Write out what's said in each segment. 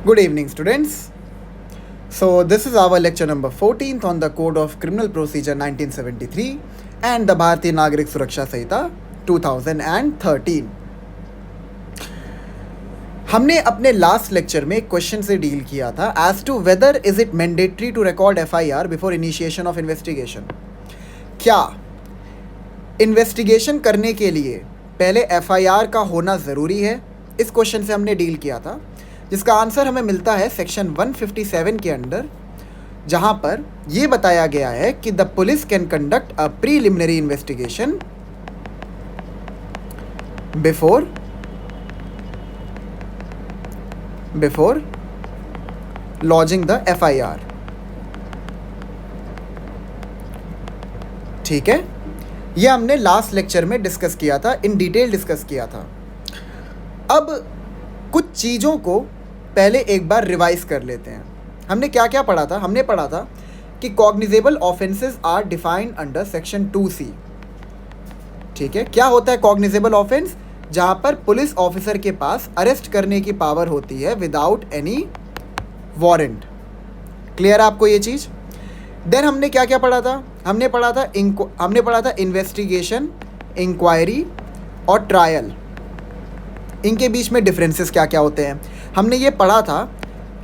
Good evening, students. So, this is our lecture number 14th on the Code of Criminal Procedure 1973 and the Bharatiya Nagarik Suraksha Samhita 2013. हमने अपने last lecture में एक question से deal किया था as to whether is it mandatory to record FIR before initiation of investigation. क्या investigation करने के लिए पहले एफआईआर का होना ज़रूरी है? इस क्वेश्चन से हमने डील किया था, जिसका आंसर हमें मिलता है सेक्शन 157 के अंडर, जहां पर यह बताया गया है कि the police can conduct a preliminary investigation before lodging the FIR. ठीक है, यह हमने लास्ट लेक्चर में डिस्कस किया था, इन डिटेल डिस्कस किया था। अब कुछ चीज़ों को पहले एक बार रिवाइज कर लेते हैं। हमने क्या क्या पढ़ा था? हमने पढ़ा था कि cognizable offences are defined under section 2C। ठीक है, क्या होता है कॉग्निजेबल ऑफेंस? जहां पर पुलिस ऑफिसर के पास अरेस्ट करने की पावर होती है विदाउट एनी वारंट। क्लियर है आपको ये चीज़? देन हमने क्या क्या पढ़ा था? हमने पढ़ा था इन्वेस्टिगेशन, इंक्वायरी और ट्रायल। इनके बीच में डिफरेंसेस क्या क्या होते हैं? हमने ये पढ़ा था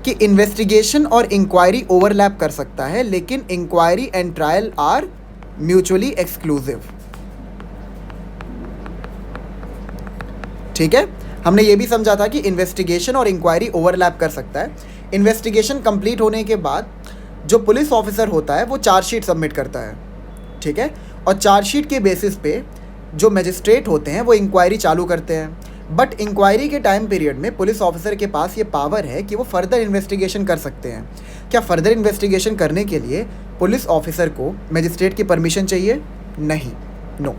कि इन्वेस्टिगेशन और इंक्वायरी ओवरलैप कर सकता है, लेकिन inquiry and trial are mutually exclusive. ठीक है, हमने ये भी समझा था कि इन्वेस्टिगेशन और इंक्वायरी ओवरलैप कर सकता है। इन्वेस्टिगेशन कंप्लीट होने के बाद जो पुलिस ऑफिसर होता है वो चार्जशीट सबमिट करता है। ठीक है, और चार्जशीट के बेसिस पे जो मजिस्ट्रेट होते हैं वो इंक्वायरी चालू करते हैं। बट इंक्वायरी के टाइम पीरियड में पुलिस ऑफिसर के पास ये पावर है कि वो फर्दर इन्वेस्टिगेशन कर सकते हैं। क्या फर्दर इन्वेस्टिगेशन करने के लिए पुलिस ऑफिसर को मजिस्ट्रेट की परमिशन चाहिए? नहीं, नो।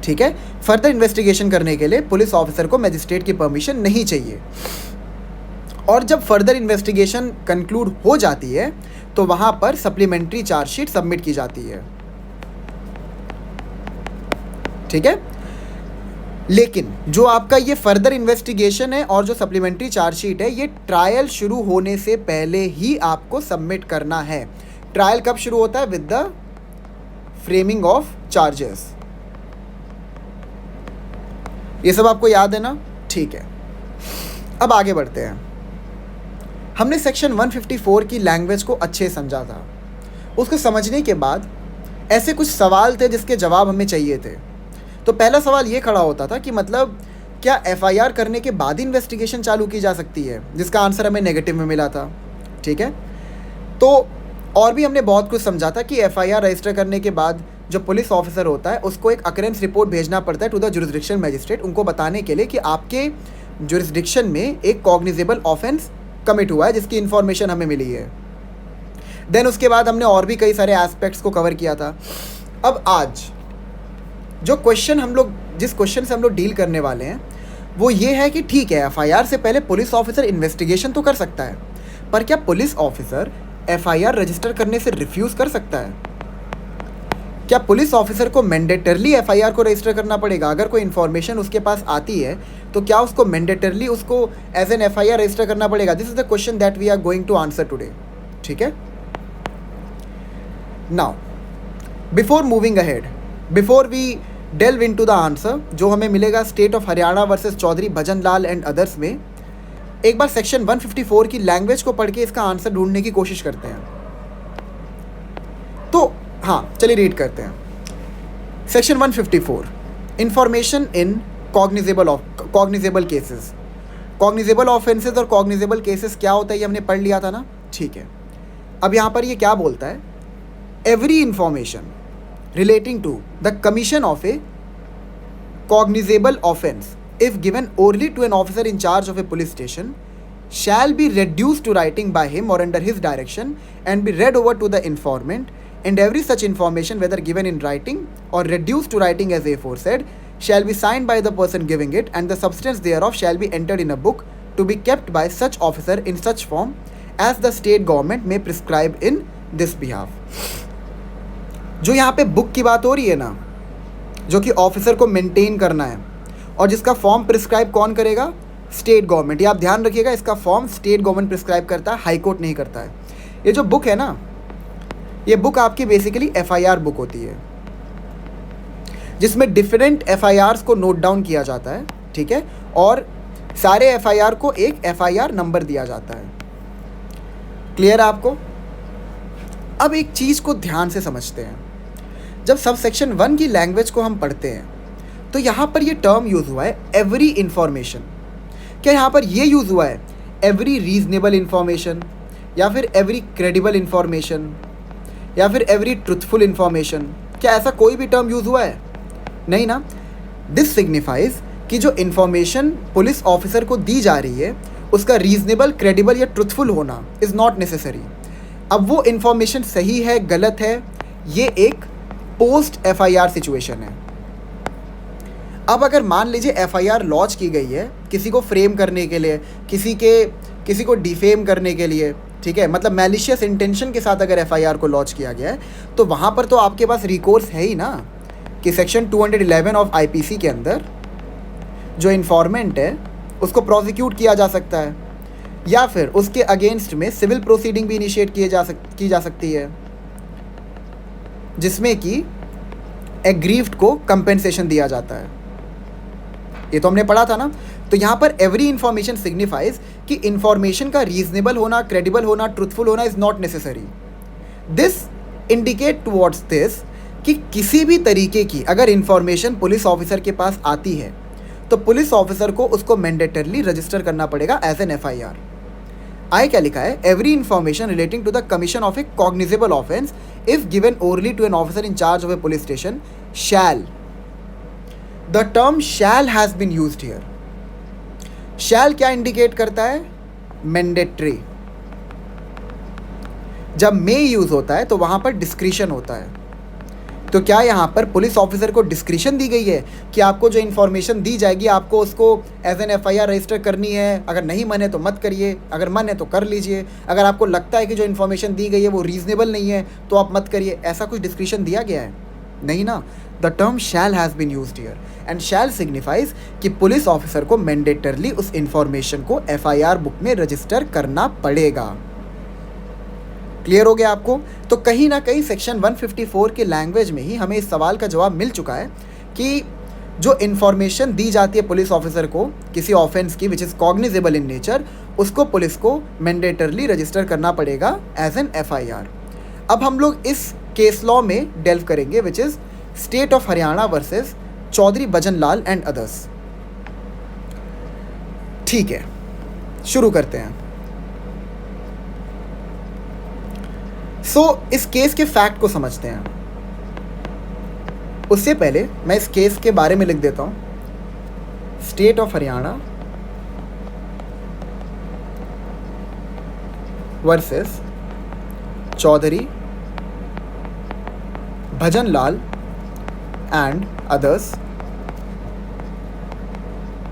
ठीक है, फर्दर इन्वेस्टिगेशन करने के लिए पुलिस ऑफिसर को मजिस्ट्रेट की परमिशन नहीं चाहिए। और जब फर्दर इन्वेस्टिगेशन कंक्लूड हो जाती है तो वहाँ पर सप्लीमेंट्री चार्जशीट सबमिट की जाती है। ठीक है, लेकिन जो आपका ये फर्दर इन्वेस्टिगेशन है और जो सप्लीमेंट्री चार्जशीट है, ये ट्रायल शुरू होने से पहले ही आपको सबमिट करना है। ट्रायल कब शुरू होता है? With the framing of charges. ये सब आपको याद है ना? ठीक है, अब आगे बढ़ते हैं। हमने सेक्शन 154 की लैंग्वेज को अच्छे समझा था। उसको समझने के बाद ऐसे कुछ सवाल थे जिसके जवाब हमें चाहिए थे। तो पहला सवाल ये खड़ा होता था कि मतलब क्या एफआईआर करने के बाद ही इन्वेस्टिगेशन चालू की जा सकती है, जिसका आंसर हमें नेगेटिव में मिला था। ठीक है, तो और भी हमने बहुत कुछ समझा था कि एफआईआर रजिस्टर करने के बाद जो पुलिस ऑफिसर होता है उसको एक अकरेंस रिपोर्ट भेजना पड़ता है टू द जुरिसडिक्शन मैजिस्ट्रेट, उनको बताने के लिए कि आपके जुरिसडिक्शन में एक कॉग्निजेबल ऑफेंस कमिट हुआ है, जिसकी इन्फॉर्मेशन हमें मिली है। देन उसके बाद हमने और भी कई सारे एस्पेक्ट्स को कवर किया था। अब आज जो जिस क्वेश्चन से हम लोग डील करने वाले हैं वो ये है कि ठीक है, एफआईआर से पहले पुलिस ऑफिसर इन्वेस्टिगेशन तो कर सकता है, पर क्या पुलिस ऑफिसर एफआईआर रजिस्टर करने से रिफ्यूज़ कर सकता है? क्या पुलिस ऑफिसर को मैंडेटरली एफआईआर को रजिस्टर करना पड़ेगा? अगर कोई इन्फॉर्मेशन उसके पास आती है तो क्या उसको मैंडेटरली उसको एज एन एफआईआर रजिस्टर करना पड़ेगा? This is the question that we are going to answer today. ठीक है, now before moving ahead, before we delve into the answer जो हमें मिलेगा state of Haryana versus Chaudhary Bhajan Lal and others में, एक बार सेक्शन 154 की लैंग्वेज को पढ़ के इसका आंसर ढूंढने की कोशिश करते हैं। तो हाँ, चलिए रीड करते हैं। Section 154, information in cognizable cases. Cognizable offences और कॉग्निजेबल केसेस क्या होता है ये हमने पढ़ लिया था ना? ठीक है, अब यहाँ पर ये क्या बोलता है? Every information relating to the commission of a cognizable offence if given orally to an officer in charge of a police station shall be reduced to writing by him or under his direction and be read over to the informant, and every such information whether given in writing or reduced to writing as aforesaid shall be signed by the person giving it, and the substance thereof shall be entered in a book to be kept by such officer in such form as the state government may prescribe in this behalf। जो यहाँ पे book की बात हो रही है ना, जो कि ऑफिसर को मेंटेन करना है, और जिसका फॉर्म प्रिस्क्राइब कौन करेगा? स्टेट गवर्नमेंट, ये आप ध्यान रखिएगा, इसका फॉर्म स्टेट गवर्नमेंट प्रिस्क्राइब करता है, हाई कोर्ट नहीं करता है। ये जो बुक है ना, ये बुक आपकी बेसिकली एफआईआर बुक होती है, जिसमें डिफरेंट एफआईआर्स को नोट डाउन किया जाता है, ठीक है, और सारे एफआईआर को एक एफआईआर नंबर दिया जाता है। क्लियर है आपको? अब एक चीज़ को ध्यान से समझते हैं, जब सब सेक्शन 1 की लैंग्वेज को हम पढ़ते हैं तो यहाँ पर ये टर्म यूज़ हुआ है एवरी इंफॉर्मेशन। क्या यहाँ पर ये यूज़ हुआ है एवरी रीजनेबल इंफॉर्मेशन, या फिर एवरी क्रेडिबल इंफॉर्मेशन, या फिर एवरी ट्रुथफुल इंफॉर्मेशन? क्या ऐसा कोई भी टर्म यूज़ हुआ है? नहीं ना। दिस सिग्निफाइज कि जो इन्फॉर्मेशन पुलिस ऑफिसर को दी जा रही है उसका रीजनेबल, क्रेडिबल या ट्रुथफुल होना इज़ नॉट नेसेसरी। अब वो इन्फॉर्मेशन सही है, गलत है, ये एक पोस्ट एफआईआर सिचुएशन है। अब अगर मान लीजिए एफआईआर लॉन्च की गई है किसी को फ्रेम करने के लिए, किसी को डिफेम करने के लिए, ठीक है, मतलब मैलिशियस इंटेंशन के साथ अगर एफआईआर को लॉन्च किया गया है, तो वहाँ पर तो आपके पास रिकोर्स है ही ना कि सेक्शन 211 ऑफ आईपीसी के अंदर जो इन्फॉर्मेंट है उसको प्रोसिक्यूट किया जा सकता है, या फिर उसके अगेंस्ट में सिविल प्रोसीडिंग भी इनिशिएट की जा सकती है, जिसमें कि एग्रीव्ड को कंपेंसेशन दिया जाता है। ये तो हमने पढ़ा था ना। तो यहाँ पर एवरी इंफॉर्मेशन सिग्निफाइज कि इंफॉर्मेशन का रीजनेबल होना, क्रेडिबल होना, ट्रूथफुल होना is not necessary. This indicate towards this कि किसी भी तरीके की अगर इंफॉर्मेशन पुलिस ऑफिसर के पास आती है तो पुलिस ऑफिसर को उसको मैंडेटरली रजिस्टर करना पड़ेगा एज एन एफआईआर। आगे क्या लिखा है? Every information relating to the commission of a cognizable offence if given orally to an officer in charge of a police station shall. The term shall has been used here. Shall क्या indicate करता है? Mandatory. जब मे use होता है तो वहां पर discretion होता है। तो क्या यहाँ पर पुलिस ऑफिसर को डिस्क्रिशन दी गई है कि आपको जो इन्फॉर्मेशन दी जाएगी आपको उसको एज एन एफआईआर रजिस्टर करनी है? अगर नहीं मन है तो मत करिए, अगर मन है तो कर लीजिए। अगर आपको लगता है कि जो इन्फॉर्मेशन दी गई है वो रीजनेबल नहीं है तो आप मत करिए। ऐसा कुछ डिस्क्रिशन दिया गया है? नहीं ना। The term shall has been used here and shall signifies कि पुलिस ऑफिसर को मैंडेटरली उस इन्फॉर्मेशन को एफआईआर बुक में रजिस्टर करना पड़ेगा। क्लियर हो गया आपको? तो कहीं ना कहीं सेक्शन 154 के लैंग्वेज में ही हमें इस सवाल का जवाब मिल चुका है कि जो इन्फॉर्मेशन दी जाती है पुलिस ऑफिसर को किसी ऑफेंस की which is cognizable in nature, उसको पुलिस को मैंडेटरली रजिस्टर करना पड़ेगा एज एन एफआईआर। अब हम लोग इस केस लॉ में डेल्व करेंगे which is state of Haryana versus Chaudhary Bhajan Lal and others. ठीक है, शुरू करते हैं। इस केस के फैक्ट को समझते हैं। उससे पहले मैं इस केस के बारे में लिख देता हूं। State of Haryana versus Chaudhary Bhajan Lal and others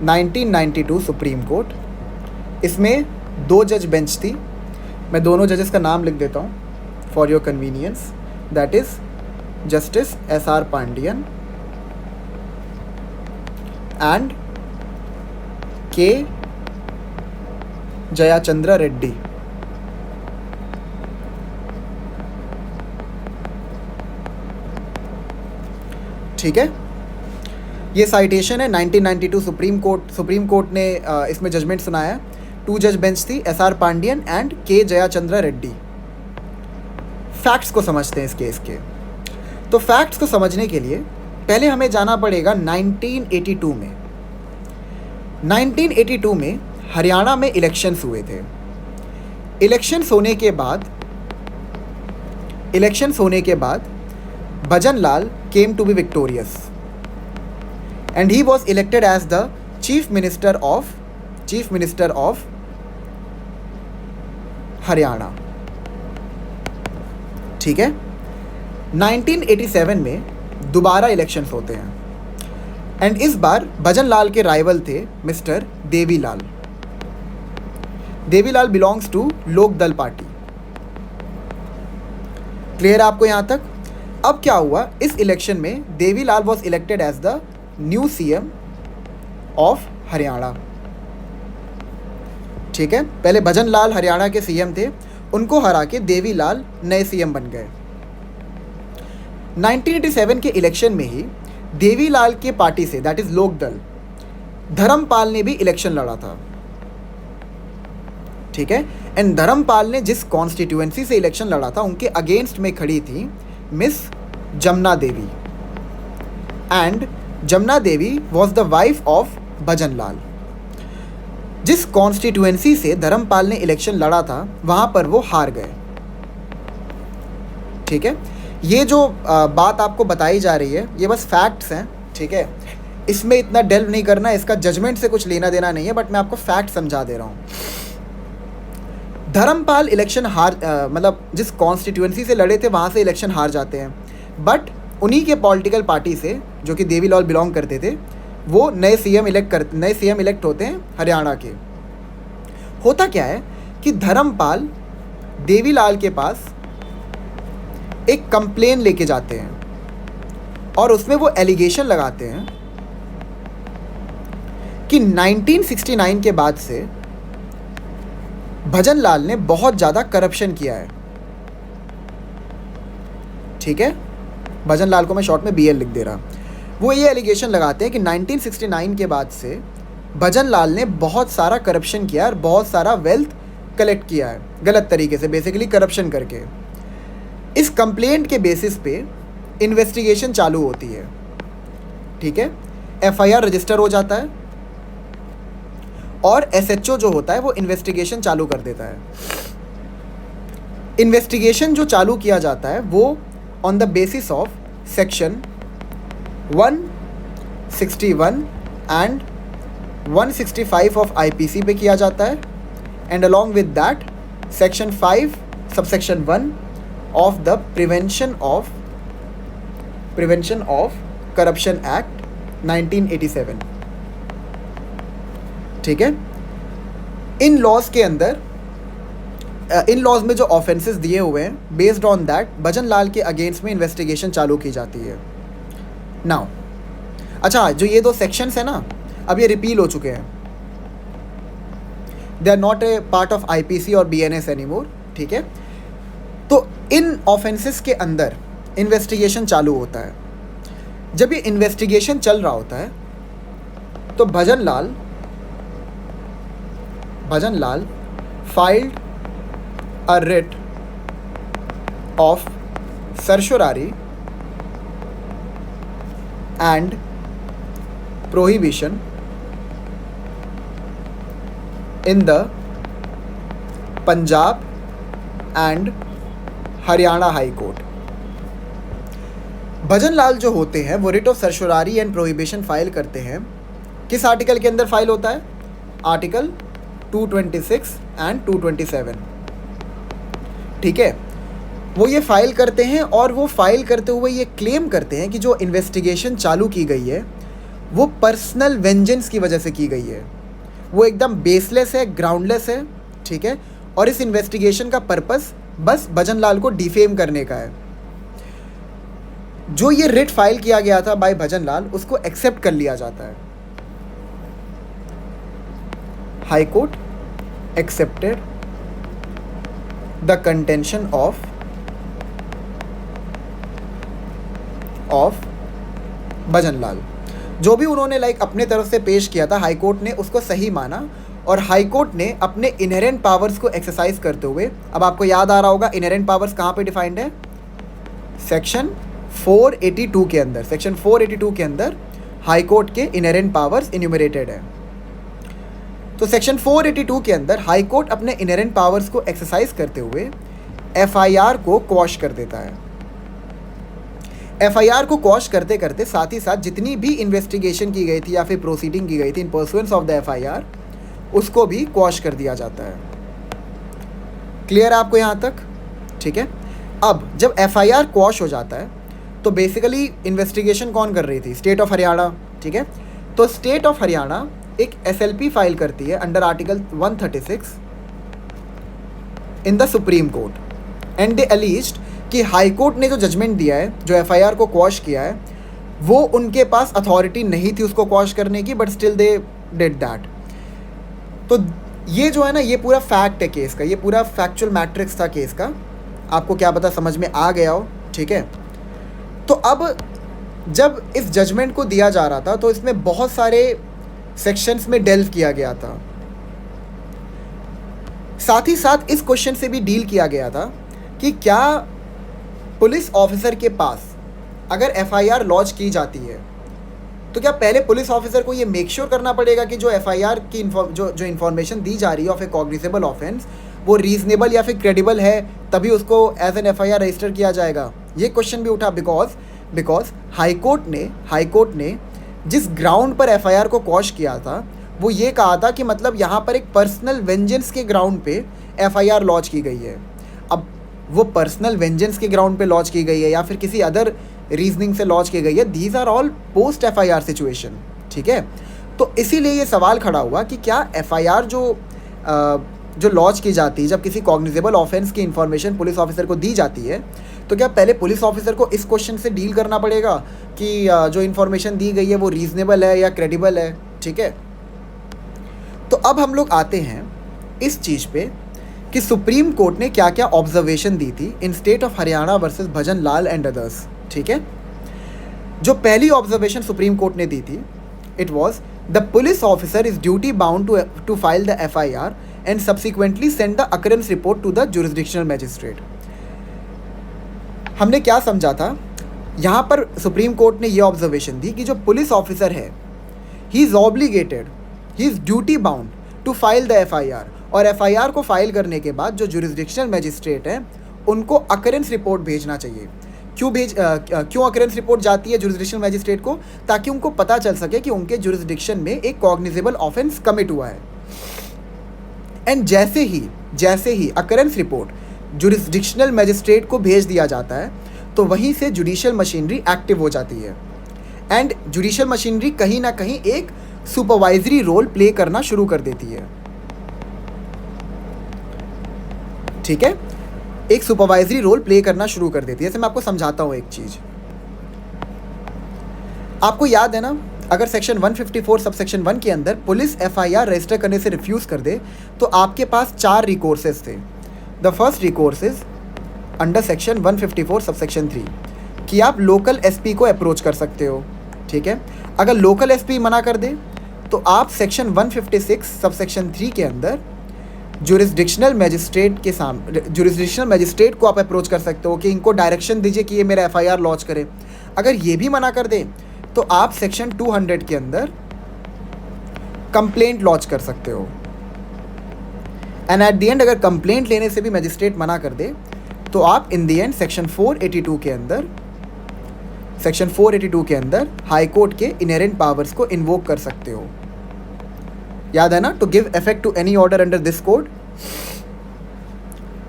1992 supreme court. इसमें 2 जज बेंच थी। मैं दोनों जजेस का नाम लिख देता हूँ for your convenience, that is Justice S.R. Pandian and K. Jayachandra Reddy। ठीक है, ये साइटेशन है 1992 सुप्रीम कोर्ट ने इसमें जजमेंट सुनाया। 2 जज बेंच थी, S.R. पांडियन एंड के जयाचंद्रा रेड्डी। फैक्ट्स को समझते हैं इस केस के। तो फैक्ट्स को समझने के लिए पहले हमें जाना पड़ेगा 1982 में। 1982 में हरियाणा में इलेक्शंस हुए थे। इलेक्शंस होने के बाद Bhajan Lal came to be victorious and he was elected as the chief minister of Haryana. ठीक है, 1987 में दोबारा इलेक्शंस होते हैं एंड इस बार भजन लाल के राइवल थे mister Devilal. Devilal belongs to Lok Dal party. Clear आपको यहां तक? अब क्या हुआ, इस इलेक्शन में Devilal was elected as the new CM of Haryana. ठीक है। पहले भजन लाल हरियाणा के सीएम थे, उनको हरा के देवी लाल नए सीएम बन गए। 1987 के इलेक्शन में ही देवी लाल के पार्टी से, दैट इज लोकदल, धर्मपाल ने भी इलेक्शन लड़ा था, ठीक है। एंड धर्मपाल ने जिस कॉन्स्टिट्यूएंसी से इलेक्शन लड़ा था उनके अगेंस्ट में खड़ी थी miss Jamuna Devi, and Jamuna Devi was the wife of Bhajan Lal. जिस कॉन्स्टिट्यूएंसी से धर्मपाल ने इलेक्शन लड़ा था वहां पर वो हार गए, ठीक है। ये जो बात आपको बताई जा रही है ये बस फैक्ट्स हैं, ठीक है। इसमें इतना डेल्व नहीं करना, इसका जजमेंट से कुछ लेना देना नहीं है, बट मैं आपको फैक्ट समझा दे रहा हूँ। धर्मपाल इलेक्शन मतलब जिस कॉन्स्टिट्यूएंसी से लड़े थे वहाँ से इलेक्शन हार जाते हैं, बट उन्हीं के पॉलिटिकल पार्टी से जो कि देवी लाल बिलोंग करते थे वो नए सीएम इलेक्ट होते हैं हरियाणा के। होता क्या है कि धर्मपाल देवी लाल के पास एक कंप्लेन लेके जाते हैं और उसमें वो एलिगेशन लगाते हैं कि 1969 के बाद से भजन लाल ने बहुत ज़्यादा करप्शन किया है, ठीक है। भजन लाल को मैं शॉर्ट में BL लिख दे रहा। वो ये एलिगेशन लगाते हैं कि 1969 के बाद से भजन लाल ने बहुत सारा करप्शन किया और बहुत सारा वेल्थ कलेक्ट किया है गलत तरीके से, बेसिकली करप्शन करके। इस कंप्लेंट के बेसिस पे इन्वेस्टिगेशन चालू होती है, ठीक है। FIR रजिस्टर हो जाता है और SHO जो होता है वो इन्वेस्टिगेशन चालू कर देता है। इन्वेस्टिगेशन जो चालू किया जाता है वो on the basis of section 161 and 165 of IPC पे किया जाता है, and along with that section 5 subsection 1 of the prevention of corruption act 1987, ठीक है। इन लॉज के अंदर इन लॉज में जो ऑफेंसेस दिए हुए हैं बेस्ड ऑन दैट भजन लाल के अगेंस्ट में इन्वेस्टिगेशन चालू की जाती है। नाउ अच्छा, जो ये 2 सेक्शंस है ना, अब ये रिपील हो चुके हैं, they are not a part of IPC और BNS एनीमोर, ठीक है। तो इन ऑफेंसेस के अंदर इन्वेस्टिगेशन चालू होता है। जब ये इन्वेस्टिगेशन चल रहा होता है तो भजन लाल filed a writ of certiorari and prohibition in the Punjab and Haryana high court. Bhajan Lal जो होते हैं वो writ of certiorari and prohibition file करते हैं। किस आर्टिकल के अंदर फाइल होता है? आर्टिकल 226 एंड 227, ठीक है। वो ये फाइल करते हैं और वो फाइल करते हुए ये क्लेम करते हैं कि जो इन्वेस्टिगेशन चालू की गई है वो पर्सनल वेंजेंस की वजह से की गई है, वो एकदम बेसलेस है, ग्राउंडलेस है, ठीक है। और इस इन्वेस्टिगेशन का पर्पस बस भजन लाल को डिफेम करने का है। जो ये रिट फाइल किया गया था बाय भजन लाल उसको एक्सेप्ट कर लिया जाता है। High court accepted the contention of Bhajan Lal. जो भी उन्होंने अपने तरफ से पेश किया था हाई कोर्ट ने उसको सही माना और हाई कोर्ट ने अपने इनहेरेंट पावर्स को एक्सरसाइज करते हुए, अब आपको याद आ रहा होगा इनहेरेंट पावर्स कहाँ पे डिफाइंड है? सेक्शन 482 के अंदर। सेक्शन 482 के अंदर हाई कोर्ट के इनहेरेंट पावर्स इन्यूमरेटेड है। तो सेक्शन 482 के अंदर हाई कोर्ट अपने इनहेरेंट पावर्स को एक्सरसाइज करते हुए FIR को क्वॉश कर देता है। FIR को क्वॉश करते करते साथ ही साथ जितनी भी इन्वेस्टिगेशन की गई थी या फिर प्रोसीडिंग की गई थी इन परसुएंस ऑफ द FIR उसको भी क्वॉश कर दिया जाता है। क्लियर है आपको यहाँ तक? ठीक है। अब जब FIR क्वॉश हो जाता है तो बेसिकली इन्वेस्टिगेशन कौन कर रही थी? स्टेट ऑफ हरियाणा, ठीक है। तो स्टेट ऑफ हरियाणा एक SLP फाइल करती है under article 136 in the supreme court and they alleged कि हाई कोर्ट ने जो जजमेंट दिया है, जो FIR को क्वॉश किया है, वो उनके पास अथॉरिटी नहीं थी उसको क्वॉश करने की, but still they did that. तो ये जो है ना, ये पूरा फैक्ट है केस का, ये पूरा फैक्चुअल मैट्रिक्स था केस का। आपको क्या पता समझ में आ गया हो, ठीक है। तो अब जब इस जजमेंट को दिया जा रहा था तो इसमें बहुत सारे सेक्शंस में डेल्व किया गया था। साथ ही साथ इस क्वेश्चन से भी डील किया गया था कि क्या पुलिस ऑफिसर के पास अगर एफआईआर लॉन्च की जाती है तो क्या पहले पुलिस ऑफिसर को ये मेक श्योर करना पड़ेगा कि जो एफआईआर की जो इन्फॉर्मेशन दी जा रही है ऑफ ए कॉग्निजेबल ऑफेंस वो रीजनेबल या फिर क्रेडिबल है, तभी उसको एज एन एफआईआर रजिस्टर किया जाएगा। ये क्वेश्चन भी उठा बिकॉज हाईकोर्ट ने जिस ग्राउंड पर एफआईआर को क्वॉश किया था वो ये कहा था कि मतलब यहाँ पर एक पर्सनल वेंजेंस के ग्राउंड पे एफआईआर लॉन्च की गई है। अब वो पर्सनल वेंजेंस के ग्राउंड पे लॉन्च की गई है या फिर किसी अदर रीजनिंग से लॉन्च की गई है, these are all post FIR situation, ठीक है। तो इसीलिए ये सवाल खड़ा हुआ कि क्या एफआईआर जो लॉन्च की जाती है जब किसी कॉग्निजेबल ऑफेंस की इन्फॉर्मेशन पुलिस ऑफिसर को दी जाती है तो क्या पहले पुलिस ऑफिसर को इस क्वेश्चन से डील करना पड़ेगा कि जो इन्फॉर्मेशन दी गई है वो रीजनेबल है या क्रेडिबल है, ठीक है। तो अब हम लोग आते हैं इस चीज़ पे कि सुप्रीम कोर्ट ने क्या क्या ऑब्जर्वेशन दी थी इन state of Haryana versus bhajan Lal and others, ठीक है। जो पहली ऑब्जर्वेशन सुप्रीम कोर्ट ने दी थी, it was the police officer is duty bound to file the FIR and subsequently send the occurrence report to the jurisdictional magistrate. हमने क्या समझा था यहाँ पर, सुप्रीम कोर्ट ने ये ऑब्जर्वेशन दी कि जो पुलिस ऑफिसर है he is obligated, he is duty bound to file the FIR, और एफआईआर को फाइल करने के बाद जो जुरिसडिक्शनल मैजिस्ट्रेट हैं उनको अकरेंस रिपोर्ट भेजना चाहिए। क्यों अकरेंस रिपोर्ट जाती है जुरिसडिक्शनल मैजिस्ट्रेट को? ताकि उनको पता चल सके कि उनके जुरिसडिक्शन में एक कॉग्निजेबल ऑफेंस कमिट हुआ है। एंड जैसे ही अकरेंस रिपोर्ट जुरिसडिक्शनल मैजिस्ट्रेट को भेज दिया जाता है तो वहीं से जुडिशियल मशीनरी एक्टिव हो जाती है एंड जुडिशियल मशीनरी कहीं ना कहीं एक सुपरवाइजरी रोल प्ले करना शुरू कर देती है, ठीक है। एक सुपरवाइजरी रोल प्ले करना शुरू कर देती है। जैसे मैं आपको समझाता हूँ एक चीज़, आपको याद है ना, अगर सेक्शन 154 सब सेक्शन 1 के अंदर पुलिस एफआईआर रजिस्टर करने से रिफ्यूज़ कर दे तो आपके पास 4 रिकोर्सेज थे। The first recourse is under section 154 sub section 3 कि आप लोकल एसपी को अप्रोच कर सकते हो, ठीक है। अगर लोकल एसपी मना कर दे तो आप सेक्शन 156 सब सेक्शन 3 के अंदर जुरिसडिक्शनल मैजिस्ट्रेट को आप अप्रोच कर सकते हो कि इनको डायरेक्शन दीजिए कि ये मेरा एफआईआर लॉन्च करे। अगर ये भी मना कर दे तो आप सेक्शन 200 के अंदर कंप्लेंट लॉन्च कर सकते हो। एंड एट द एंड अगर कंप्लेंट लेने से भी मैजिस्ट्रेट मना कर दे तो आप इन द एंड सेक्शन 482 के अंदर हाई कोर्ट के इनहेरेंट पावर्स को इन्वोक कर सकते हो। याद है ना, to give effect to any order under this code.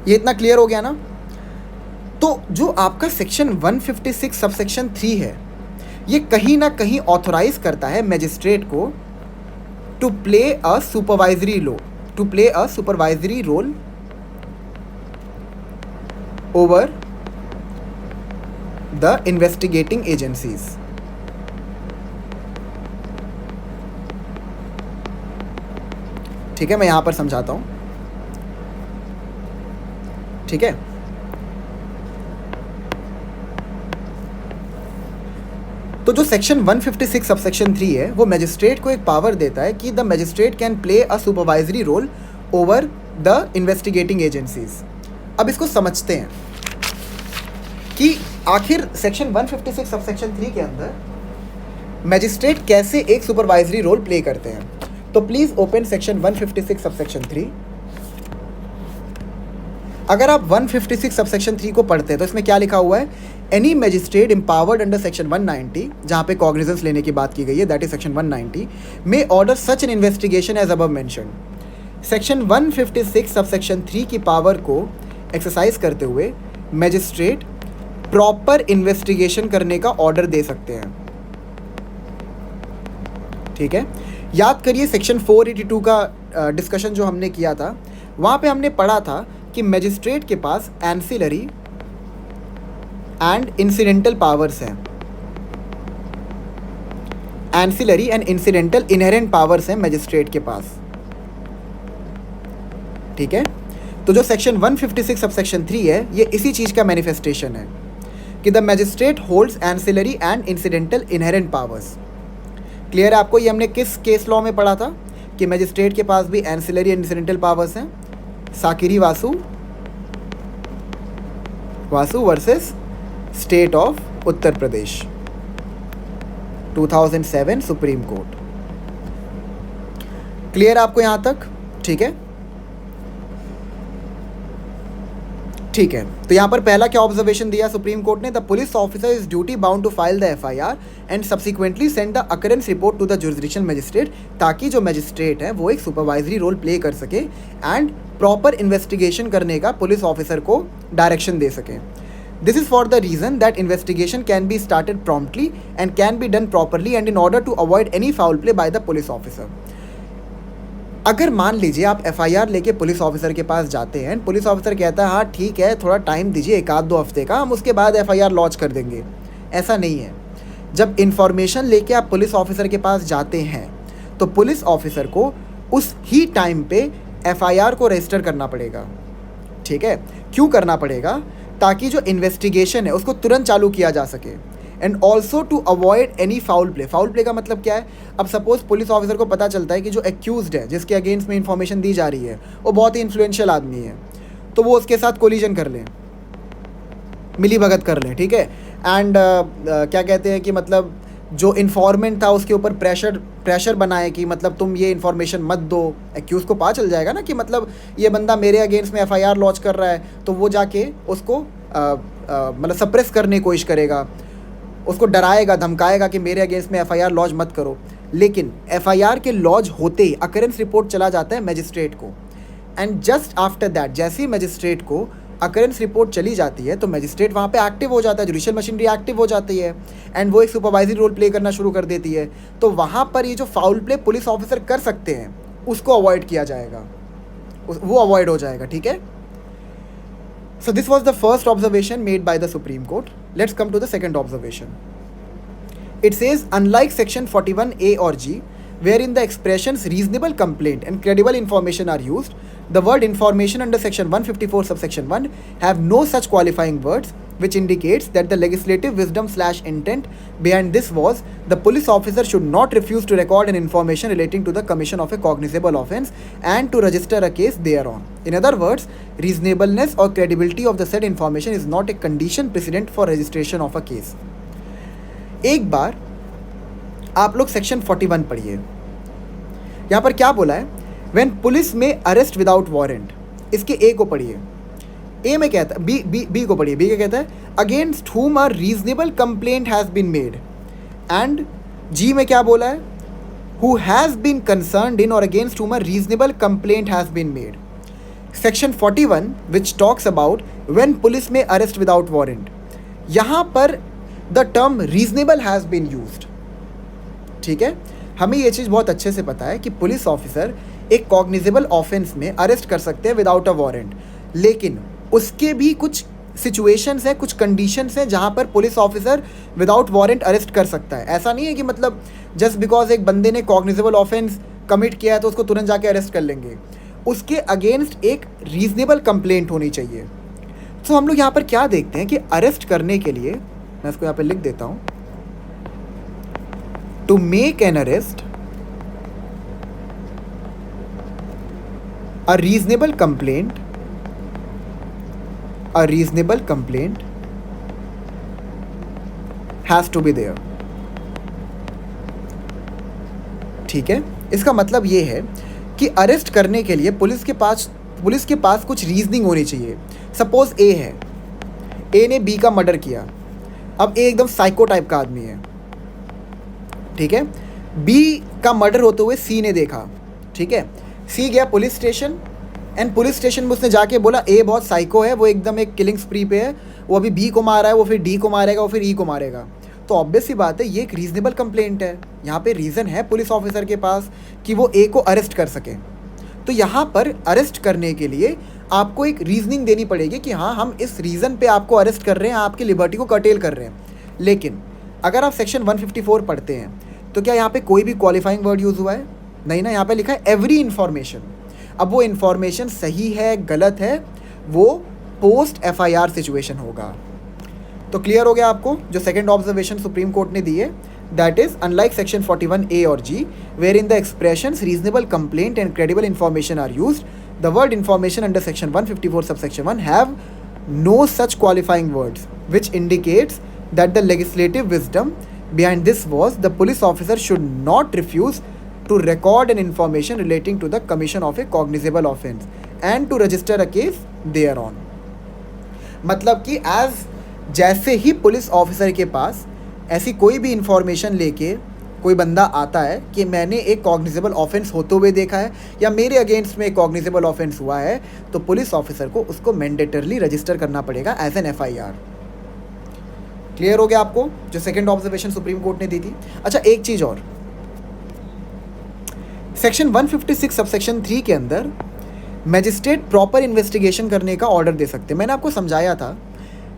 ये इतना क्लियर हो गया ना। तो जो आपका सेक्शन 156 सब सेक्शन 3 है ये कहीं ना कहीं ऑथोराइज करता है मैजिस्ट्रेट को to play a supervisory role over the investigating agencies. ठीक है, मैं यहां पर समझाता हूं, ठीक है। तो जो सेक्शन 156 सब सेक्शन 3 है वो मैजिस्ट्रेट को एक पावर देता है कि the magistrate can play a supervisory role over the investigating agencies. अब इसको समझते हैं कि आखिर सेक्शन 156 सब सेक्शन 3 के अंदर मैजिस्ट्रेट कैसे एक सुपरवाइजरी रोल प्ले करते हैं। तो please open section 156 sub section 3। अगर आप 156 सब सेक्शन 3 को पढ़ते हैं तो इसमें क्या लिखा हुआ है, any magistrate empowered under section 190, जहाँ पे कॉग्निजेंस लेने की बात की गई है, that is section 190, may order such an investigation as above mention. Section 156 sub section 3 की पावर को एक्सरसाइज करते हुए मैजिस्ट्रेट प्रॉपर इन्वेस्टिगेशन करने का ऑर्डर दे सकते हैं, ठीक है। याद करिए सेक्शन 482 का डिस्कशन जो हमने किया था, वहाँ पे हमने पढ़ा था कि मैजिस्ट्रेट के पास एंसिलरी एंड इंसिडेंटल पावर्स हैं, ancillary and incidental inherent powers हैं मैजिस्ट्रेट के पास। ठीक है, तो जो सेक्शन 156 सब सेक्शन 3 है ये इसी चीज़ का मैनिफेस्टेशन है कि the magistrate holds ancillary and incidental inherent powers. Clear है आपको? ये हमने किस केस लॉ में पढ़ा था कि मैजिस्ट्रेट के पास भी एंसिलरी एंड इंसिडेंटल पावर्स हैं। Sakiri Vasu versus state of Uttar Pradesh 2007 supreme court. Clear आपको यहाँ तक? ठीक है, ठीक है। तो यहाँ पर पहला क्या ऑब्जर्वेशन दिया सुप्रीम कोर्ट ने? The police officer is duty bound to file the FIR and subsequently send the occurrence report to the jurisdictional magistrate, ताकि जो मजिस्ट्रेट है वो एक सुपरवाइजरी रोल प्ले कर सके एंड प्रॉपर इन्वेस्टिगेशन करने का पुलिस ऑफिसर को डायरेक्शन दे सके। This is for the reason that investigation can be started promptly and can be done properly and in order to avoid any foul play by the police officer. अगर मान लीजिए आप FIR लेके police officer के पास जाते हैं, police officer कहता है हाँ ठीक है, थोड़ा टाइम दीजिए, 1-2 हफ्ते का, हम उसके बाद एफआईआर लॉन्च कर देंगे। ऐसा नहीं है। जब इन्फॉर्मेशन लेके आप पुलिस ऑफिसर के पास जाते हैं तो पुलिस ऑफिसर को उस ही टाइम पे एफआईआर को रजिस्टर करना पड़ेगा। ठीक है, क्यों करना पड़ेगा? ताकि जो इन्वेस्टिगेशन है उसको तुरंत चालू किया जा सके and also to avoid any foul play. Foul play का मतलब क्या है? अब सपोज पुलिस ऑफिसर को पता चलता है कि जो एक्यूज्ड है, जिसके अगेंस्ट में इंफॉर्मेशन दी जा रही है, वो बहुत ही इन्फ्लुएंशियल आदमी है, तो वो उसके साथ कोलिजन कर लें, मिली भगत कर लें। ठीक है, एंड क्या कहते हैं कि मतलब जो इन्फॉर्मेंट था उसके ऊपर प्रेशर बनाए कि मतलब तुम ये इन्फॉर्मेशन मत दो। एक्यूज को पता चल जाएगा ना कि मतलब ये बंदा मेरे अगेंस्ट में एफआईआर लॉन्च कर रहा है, तो वो जाके उसको मतलब सप्रेस करने की कोशिश करेगा, उसको डराएगा, धमकाएगा कि मेरे अगेंस्ट में एफआईआर लॉन्च मत करो। लेकिन एफआईआर के लॉन्च होते ही अकरेंस रिपोर्ट चला जाता है मैजिस्ट्रेट को, एंड जस्ट आफ्टर दैट जैसे ही मैजिस्ट्रेट को अकरेंस रिपोर्ट चली जाती है तो मैजिस्ट्रेट वहाँ पे एक्टिव हो जाता है, जुडिशियल मशीनरी एक्टिव हो जाती है एंड वो एक सुपरवाइजरी रोल प्ले करना शुरू कर देती है। तो वहाँ पर ये जो फाउल प्ले पुलिस ऑफिसर कर सकते हैं उसको अवॉइड किया जाएगा, वो अवॉइड हो जाएगा। ठीक है, so this was the first observation made by the Supreme Court. Let's come to the second observation. It says, unlike section 41A or G, wherein the expressions reasonable complaint and credible information are used, the word information under section 154 subsection 1 have no such qualifying words, which indicates that the legislative wisdom/intent behind this was the police officer should not refuse to record an information relating to the commission of a cognizable offence and to register a case thereon. In other words, reasonableness or credibility of the said information is not a condition precedent for registration of a case. एक बार आप लोग section 41 पढ़िए। यहाँ पर क्या बोला है? When police में अरेस्ट विदाउट वारंट, इसके ए को पढ़िए। ए में कहता है, बी को पढ़िए। बी क्या कहता है? Against whom a reasonable complaint has been made. And G में क्या बोला है? Who has been concerned in or against whom a reasonable complaint has been made. Section 41 which talks about when police में arrest without warrant, यहाँ पर the term reasonable has been used. ठीक है, हमें ये चीज़ बहुत अच्छे से पता है कि पुलिस ऑफिसर एक कॉग्निजेबल ऑफेंस में अरेस्ट कर सकते हैं विदाउट अ वारंट, लेकिन उसके भी कुछ सिचुएशंस हैं, कुछ कंडीशंस हैं जहाँ पर police officer without warrant arrest कर सकता है। ऐसा नहीं है कि मतलब जस्ट बिकॉज एक बंदे ने कॉग्निजेबल ऑफेंस कमिट किया है तो उसको तुरंत जाके अरेस्ट कर लेंगे। उसके अगेंस्ट एक रीजनेबल कंप्लेंट होनी चाहिए। तो हम लोग यहाँ पर क्या देखते हैं कि अरेस्ट करने के लिए, मैं इसको यहाँ पर लिख देता हूँ, to make an arrest a reasonable complaint has to be there। ठीक है, इसका मतलब ये है कि अरेस्ट करने के लिए पुलिस के पास कुछ रीजनिंग होनी चाहिए। सपोज ए है, ए ने बी का मर्डर किया। अब ए एकदम साइको टाइप का आदमी है। ठीक है, बी का मर्डर होते हुए सी ने देखा। ठीक है, सी गया police station and police station में उसने जाके बोला ए बहुत साइको है, वो एकदम एक किलिंग स्प्री पे है, वो अभी बी को मारा है, वो फिर डी को मारेगा, वो फिर ई को मारेगा। तो ऑब्वियस सी बात है ये एक रीजनेबल कंप्लेंट है। यहाँ पे रीज़न है पुलिस ऑफिसर के पास कि वो ए को अरेस्ट कर सके। तो यहाँ पर अरेस्ट करने के लिए आपको एक रीजनिंग देनी पड़ेगी कि हाँ हम इस रीज़न पे आपको अरेस्ट कर रहे हैं, आपकी लिबर्टी को कर्टेल कर रहे हैं। लेकिन अगर आप सेक्शन 154 पढ़ते हैं तो क्या यहाँ पे कोई भी क्वालिफाइंग वर्ड यूज़ हुआ है? नहीं ना, यहाँ पे लिखा है एवरी इन्फॉर्मेशन। अब वो इन्फॉर्मेशन सही है गलत है वो पोस्ट एफआईआर सिचुएशन होगा। तो क्लियर हो गया आपको जो सेकंड ऑब्जर्वेशन सुप्रीम कोर्ट ने दी है, that is unlike section 41A और G where in the expressions reasonable complaint and credible information are used, the word information under section 154 subsection 1 have no such qualifying words, which indicates that the legislative wisdom behind this was the police officer should not refuse to record an information relating to the commission of a cognizable offense and to register a case thereon। मतलब कि जैसे ही police officer के पास ऐसी कोई भी information लेके कोई बंदा आता है कि मैंने एक कॉग्निजेबल ऑफेंस होते हुए देखा है या मेरे अगेंस्ट में एक कॉग्निजेबल ऑफेंस हुआ है, तो पुलिस ऑफिसर को उसको मैंडेटरली रजिस्टर करना पड़ेगा एज एन एफआईआर। क्लियर हो गया आपको जो सेकंड ऑब्जर्वेशन सुप्रीम कोर्ट ने दी थी। अच्छा एक चीज़ और, सेक्शन 156 सबसेक्शन 3 के अंदर मैजिस्ट्रेट प्रॉपर इन्वेस्टिगेशन करने का ऑर्डर दे सकते हैं। मैंने आपको समझाया था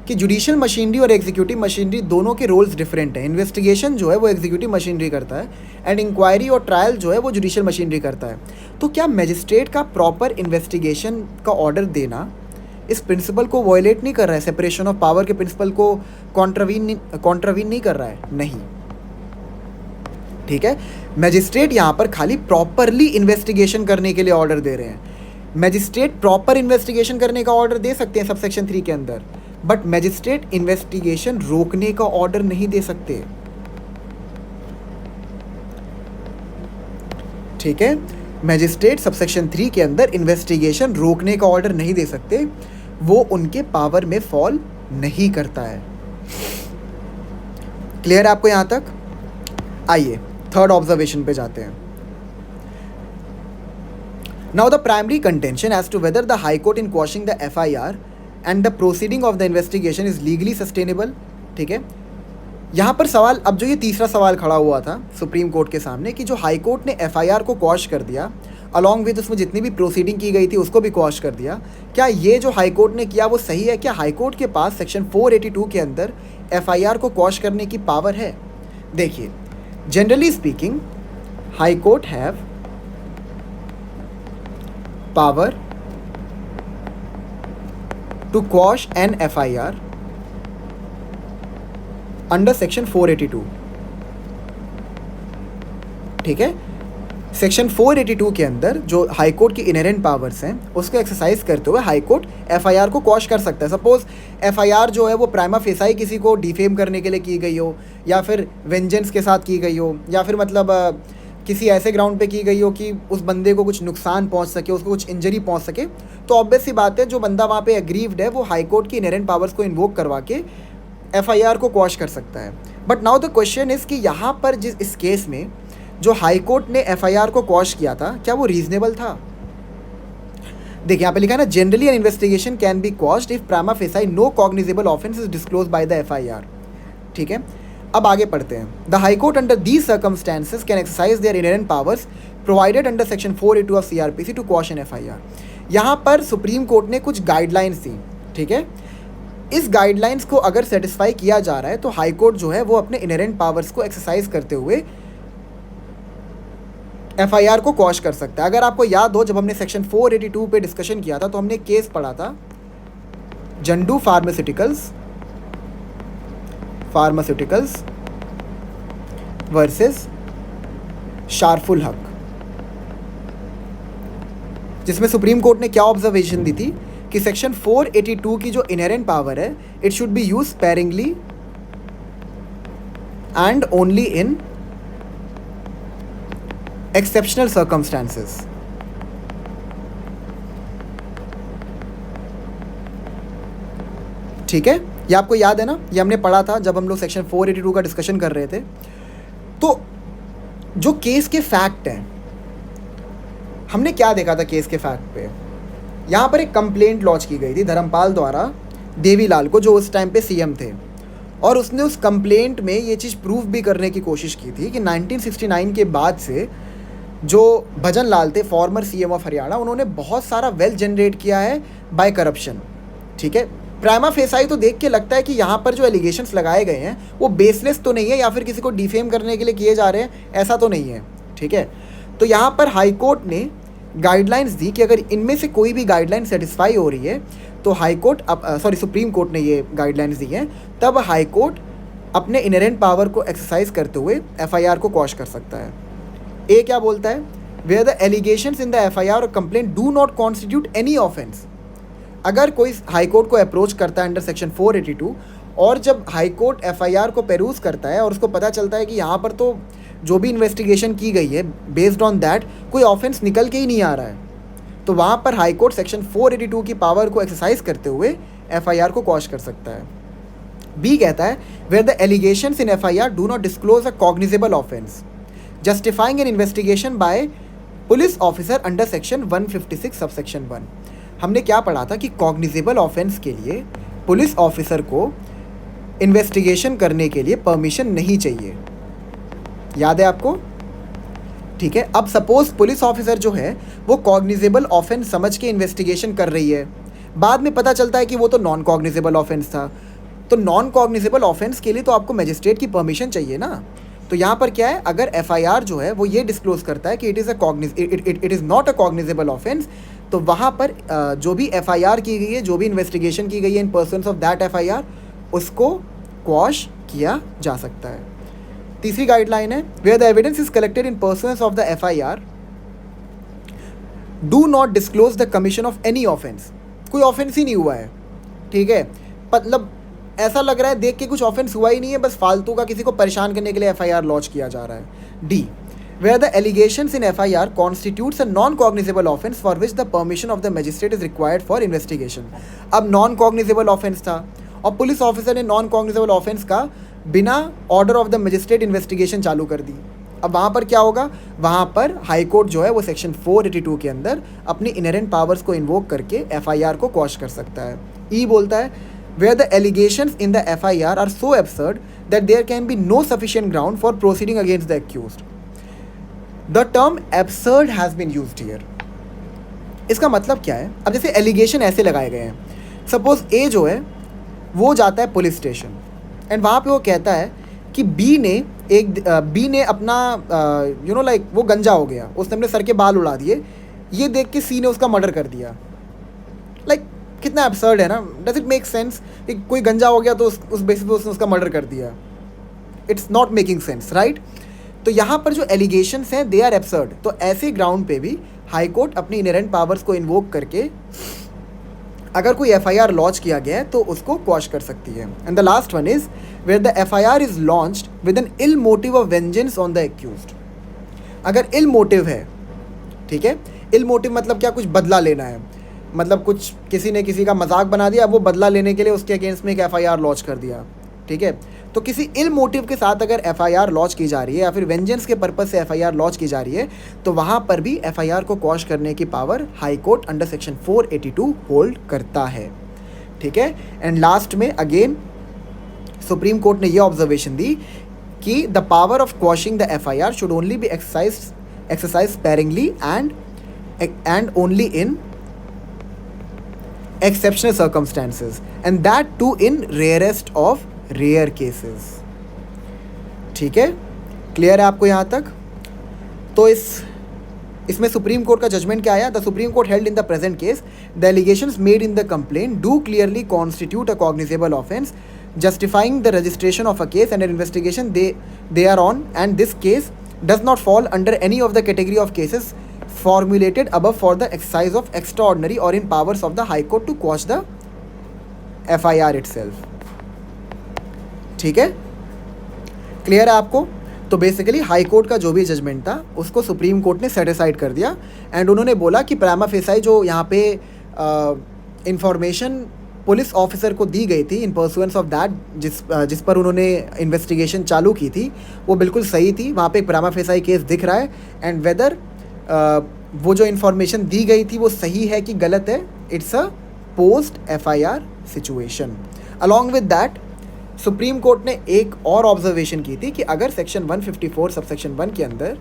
कि जुडिशियल मशीनरी और एग्जीक्यूटिव मशीनरी दोनों के रोल्स डिफरेंट हैं। इन्वेस्टिगेशन जो है वो एग्जीक्यूटिव मशीनरी करता है एंड इंक्वायरी और ट्रायल जो है वो जुडिशियल मशीनरी करता है। तो क्या मैजिस्ट्रेट का प्रॉपर इन्वेस्टिगेशन का ऑर्डर देना इस प्रिंसिपल को वॉयलेट नहीं कर रहा है, सेपरेशन ऑफ पावर के प्रिंसिपल को कॉन्ट्रावीन नहीं कर रहा है? नहीं, ठीक है। मैजिस्ट्रेट यहाँ पर खाली प्रॉपरली इन्वेस्टिगेशन करने के लिए ऑर्डर दे रहे हैं। मैजिस्ट्रेट प्रॉपर इन्वेस्टिगेशन करने का ऑर्डर दे सकते हैं सबसेक्शन 3 के अंदर, बट मैजिस्ट्रेट इन्वेस्टिगेशन रोकने का ऑर्डर नहीं दे सकते, ठीक है। मैजिस्ट्रेट सबसेक्शन 3 के अंदर इन्वेस्टिगेशन रोकने का ऑर्डर नहीं दे सकते, वो उनके पावर में फॉल नहीं करता है। क्लियर है आपको यहां तक? आइए थर्ड ऑब्जर्वेशन पे जाते हैं। Now the primary contention as to whether the high court in quashing the FIR and the proceeding of the investigation is legally sustainable, ठीक है। यहाँ पर सवाल, अब जो ये तीसरा सवाल खड़ा हुआ था सुप्रीम कोर्ट के सामने कि जो हाई कोर्ट ने एफआईआर को क्वॉश कर दिया अलॉन्ग विद उसमें जितनी भी प्रोसीडिंग की गई थी उसको भी क्वॉश कर दिया, क्या ये जो हाई कोर्ट ने किया वो सही है? क्या हाई कोर्ट के पास सेक्शन 482 के अंदर एफआईआर को क्वॉश करने की पावर है? देखिए, generally speaking high court have power to quash an FIR under section 482, ठीक है। सेक्शन 482 के अंदर जो हाई कोर्ट की इनहेरेंट पावर्स हैं उसको एक्सरसाइज करते हुए हाई कोर्ट एफआईआर को क्वॉश कर सकता है। सपोज एफआईआर जो है वो प्राइमा फेसाई किसी को डिफेम करने के लिए की गई हो, या फिर वेंजेंस के साथ की गई हो, या फिर मतलब किसी ऐसे ग्राउंड पे की गई हो कि उस बंदे को कुछ नुकसान पहुंच सके, उसको कुछ इंजरी पहुंच सके, तो ऑब्वियस सी बात है जो बंदा वहाँ पे एग्रीव्ड है वो हाई कोर्ट की इनहेरेंट पावर्स को इन्वोक करवा के एफआईआर को क्वॉश कर सकता है। But now the question is कि यहाँ पर जिस इस केस में जो हाई कोर्ट ने एफआईआर को क्वॉश किया था क्या वो रीजनेबल था? देखिए यहाँ पे लिखा है ना, generally an investigation can be quashed if prima facie no cognizable offence is disclose by the FIR, ठीक है। अब आगे पढ़ते हैं। The high court under these circumstances can exercise their inherent powers provided under section 482 of CrPC to quash an FIR. यहाँ पर supreme court ने कुछ गाइडलाइंस दी, ठीक है। इस गाइडलाइंस को अगर सेटिस्फाई किया जा रहा है तो हाई कोर्ट जो है वो अपने इनहेरेंट पावर्स को एक्सरसाइज करते हुए एफआईआर को क्वॉश कर सकता है। अगर आपको याद हो, जब हमने सेक्शन 482 पे डिस्कशन किया था तो हमने केस पढ़ा था जंडू फार्मास्यूटिकल्स वर्सेस शारफुल हक, जिसमें सुप्रीम कोर्ट ने क्या ऑब्जर्वेशन दी थी कि सेक्शन 482 की जो इनहेरेंट पावर है it should be use sparingly and only in exceptional circumstances. ठीक है, ये आपको याद है ना, ये हमने पढ़ा था जब हम लोग सेक्शन 482 का डिस्कशन कर रहे थे। तो जो केस के फैक्ट हैं, हमने क्या देखा था केस के फैक्ट पे? यहाँ पर एक कंप्लेंट लॉन्च की गई थी धर्मपाल द्वारा देवीलाल को, जो उस टाइम पे सीएम थे, और उसने उस कंप्लेंट में ये चीज़ प्रूव भी करने की कोशिश की थी कि 1969 के बाद से जो भजन लाल थे, फॉर्मर सीएम ऑफ हरियाणा, उन्होंने बहुत सारा वेल्थ जनरेट किया है बाय करप्शन। ठीक है, प्राइमा फेसाई तो देख के लगता है कि यहाँ पर जो एलिगेशंस लगाए गए हैं वो बेसलेस तो नहीं है या फिर किसी को डिफेम करने के लिए किए जा रहे हैं, ऐसा तो नहीं है। ठीक है, तो यहाँ पर हाई कोर्ट ने गाइडलाइंस दी कि अगर इनमें से कोई भी गाइडलाइन सेटिस्फाई हो रही है तो हाई कोर्ट सुप्रीम कोर्ट ने ये गाइडलाइंस दी हैं, तब हाई कोर्ट अपने इनहेरेंट पावर को एक्सरसाइज करते हुए एफआईआर को क्वॉश कर सकता है। ए क्या बोलता है, where the allegations in the FIR और complaint do not constitute any offence. अगर कोई हाई कोर्ट को अप्रोच करता है अंडर सेक्शन 482 और जब हाई कोर्ट एफआईआर को पेरूज करता है और उसको पता चलता है कि यहाँ पर तो जो भी इन्वेस्टिगेशन की गई है बेस्ड ऑन दैट कोई ऑफेंस निकल के ही नहीं आ रहा है, तो वहाँ पर हाई कोर्ट सेक्शन 482 की पावर को एक्सरसाइज करते हुए एफआईआर को क्वॉश कर सकता है। बी कहता है where the allegations in FIR do not disclose a cognizable offence justifying an investigation by police officer under section 156 subsection 1। हमने क्या पढ़ा था कि कॉग्निजेबल ऑफेंस के लिए पुलिस ऑफिसर को इन्वेस्टिगेशन करने के लिए परमिशन नहीं चाहिए, याद है आपको? ठीक है, अब सपोज पुलिस ऑफिसर जो है वो कॉग्निजेबल ऑफेंस समझ के इन्वेस्टिगेशन कर रही है, बाद में पता चलता है कि वो तो नॉन कॉग्निजेबल ऑफेंस था, तो नॉन कॉग्निजेबल ऑफेंस के लिए तो आपको मजिस्ट्रेट की परमिशन चाहिए ना। तो यहाँ पर क्या है, अगर एफआईआर जो है वो ये डिस्क्लोज करता है कि it is not a cognizable offence, तो वहाँ पर जो भी एफआईआर की गई है, जो भी इन्वेस्टिगेशन की गई है in pursuance of that FIR, उसको क्वॉश किया जा सकता है। तीसरी गाइडलाइन है where the evidence is collected in pursuance of the FIR do not disclose the commission of any offence. कोई ऑफेंस ही नहीं हुआ है, ठीक है, मतलब ऐसा लग रहा है देख के कुछ ऑफेंस हुआ ही नहीं है, बस फालतू का किसी को परेशान करने के लिए एफआईआर लॉन्च किया जा रहा है। D where the allegations in FIR constitutes a non cognizable offence for which the permission of the magistrate is required for investigation. अब नॉन कॉग्निजेबल ऑफेंस था और पुलिस ऑफिसर ने नॉन कॉग्निजेबल ऑफेंस का बिना order of the magistrate investigation चालू कर दी। अब वहाँ पर क्या होगा, वहाँ पर हाई कोर्ट जो है वो सेक्शन 482 के अंदर अपनी इनहेरेंट पावर्स को इन्वोक करके एफआईआर को क्वॉश कर सकता है। ई बोलता है where the allegations in the FIR are so absurd that there can be no sufficient ground for proceeding against the accused. The term absurd has been used here. इसका मतलब क्या है, अब जैसे एलिगेशन ऐसे लगाए गए हैं, सपोज ए जो है वो जाता है पुलिस स्टेशन एंड वहाँ पे वो कहता है कि बी ने अपना लाइक वो गंजा हो गया, उसने अपने सर के बाल उड़ा दिए, ये देख के सी ने उसका मर्डर कर दिया। लाइक कितना एब्सर्ड है ना, डज इट मेक सेंस कि कोई गंजा हो गया तो उस बेसिस पे उसने उसका मर्डर कर दिया? It's not making sense, right? तो यहाँ पर जो एलिगेशंस हैं दे आर एब्सर्ड, तो ऐसे ग्राउंड पे भी हाई कोर्ट अपनी इनहेरेंट पावर्स को इन्वोक करके अगर कोई एफआईआर लॉन्च किया गया है तो उसको क्वॉश कर सकती है। And the last one is where the FIR is launched with an ill motive of vengeance on the accused. अगर इल मोटिव है, ठीक है, इल मोटिव मतलब क्या, कुछ बदला लेना है, मतलब कुछ किसी ने किसी का मजाक बना दिया, वो बदला लेने के लिए उसके अगेंस्ट में एक एफआईआर लॉन्च कर दिया, ठीक है, तो किसी इल मोटिव के साथ अगर एफआईआर लॉन्च की जा रही है या फिर वेंजेंस के पर्पस से एफआईआर लॉन्च की जा रही है, तो वहाँ पर भी एफआईआर को क्वॉश करने की power high court under section 482 hold करता है, ठीक है। एंड लास्ट में अगेन सुप्रीम कोर्ट ने ये ऑब्जर्वेशन दी कि the power of quashing the FIR should only be exercise sparingly and only in exceptional circumstances and that too in rarest of rare cases। ठीक है, क्लियर है आपको यहाँ तक? तो इसमें सुप्रीम कोर्ट का जजमेंट क्या आया? The supreme court held in the present case the allegations made in the complaint do clearly constitute a cognizable offence justifying the registration of a case and an investigation they are on, and this case does not fall under any of the category of cases formulated above for the exercise of extraordinary or in powers of the high court to quash the FIR itself। ठीक है, clear है आपको? तो basically high court का जो भी judgement था उसको सुप्रीम कोर्ट ने सेटिसाइड कर दिया एंड उन्होंने बोला कि प्राइमा फेसाई जो यहाँ पे इंफॉर्मेशन पुलिस ऑफिसर को दी गई थी इन परसुएंस ऑफ दैट जिस पर उन्होंने इन्वेस्टिगेशन चालू की थी वो बिल्कुल सही थी, वहाँ पे एक प्राइमा फेसाई केस दिख रहा है एंड वेदर वो जो इन्फॉर्मेशन दी गई थी वो सही है कि गलत है, it's a post FIR situation. Along with that supreme court ने एक और ऑब्जर्वेशन की थी कि अगर सेक्शन 154 सबसेक्शन 1 के अंदर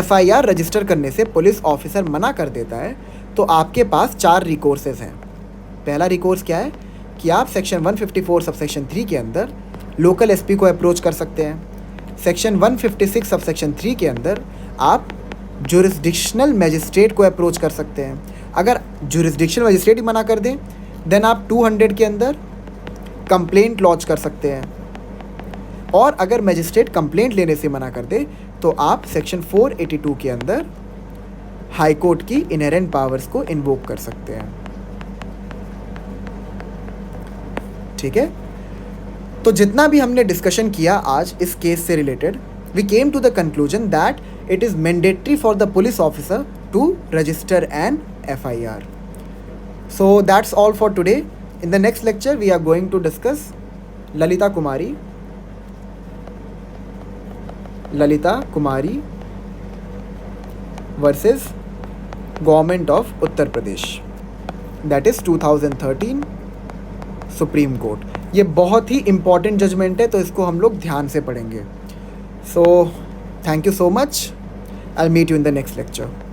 FIR रजिस्टर करने से पुलिस ऑफिसर मना कर देता है तो आपके पास 4 रिकोर्सेज हैं। पहला रिकोर्स क्या है कि आप सेक्शन 154 सबसेक्शन 3 के अंदर लोकल SP को अप्रोच कर सकते हैं। सेक्शन 156 सबसेक्शन 3 के अंदर आप जुरिस्डिक्शनल मैजिस्ट्रेट को अप्रोच कर सकते हैं। अगर जुरिस्डिक्शनल मैजिस्ट्रेट ही मना कर दें देन आप 200 के अंदर कंप्लेंट लॉन्च कर सकते हैं, और अगर मैजिस्ट्रेट कंप्लेंट लेने से मना कर दे तो आप सेक्शन 482 के अंदर हाई कोर्ट की इनहेरेंट पावर्स को इन्वोक कर सकते हैं। ठीक है, तो जितना भी हमने डिस्कशन किया आज इस केस से related, we came to the conclusion that it is mandatory for the police officer to register an FIR. So that's all for today. In the next lecture we are going to discuss Lalita Kumari versus Government of Uttar Pradesh, that is 2013 supreme court. ये बहुत ही important judgement है, तो इसको हम लोग ध्यान से पढ़ेंगे। So thank you so much, I will meet you in the next lecture.